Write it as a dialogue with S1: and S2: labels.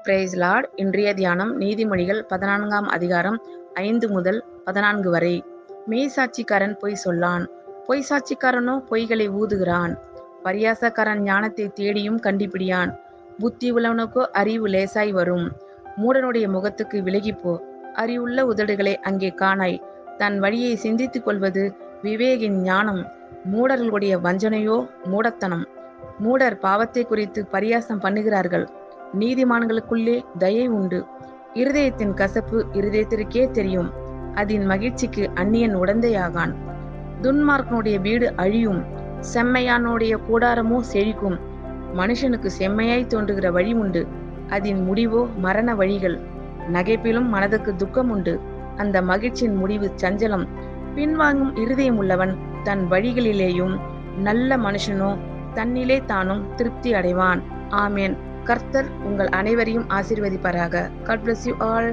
S1: Price Lord. இன்றைய தியானம் நீதிமொழிகள் 14ஆம் அதிகாரம் 5 முதல் 14 வரை. மெய்சாட்சிக்காரன் பொய் சொல்லான், பொய் சாட்சிக்காரனோ பொய்களை ஊதுகிறான். பரியாசக்காரன் ஞானத்தை தேடியும் கண்டுபிடியான். புத்தி உள்ளவனுக்கோ அறிவு லேசாய் வரும். மூடனுடைய முகத்துக்கு விலகிப்போ, அறிவுள்ள உதடுகளை அங்கே காணாய். தன் வழியை சிந்தித்துக் கொள்வது விவேகின் ஞானம். மூடர்களுடைய வஞ்சனையோ மூடத்தனம். மூடர் பாவத்தை குறித்து பரியாசம் பண்ணுகிறார்கள். நீதிமான்களுக்குள்ளே தயை உண்டு. இருதயத்தின் கசப்பு இருதயத்திற்கே தெரியும். அதன் மகிழ்ச்சிக்கு அந்நியன் உடந்தையாகான். துன்மார்க்கனுடைய வீடு அழியும், செம்மையானுடைய கூடாரமோ செழிக்கும். மனுஷனுக்கு செம்மையாய் தோன்றுகிற வழி உண்டு, அதன் முடிவோ மரண வழிகள். நகைப்பிலும் மனதுக்கு துக்கம் உண்டு, அந்த மகிழ்ச்சியின் முடிவு சஞ்சலம். பின்வாங்கும் இருதயம் உள்ளவன் தன் வழிகளிலேயும், நல்ல மனுஷனோ தன்னிலே தானும் திருப்தி அடைவான். ஆமேன். கர்த்தர் உங்கள் அனைவரையும் ஆசீர்வதிப்பாராக. God bless you all.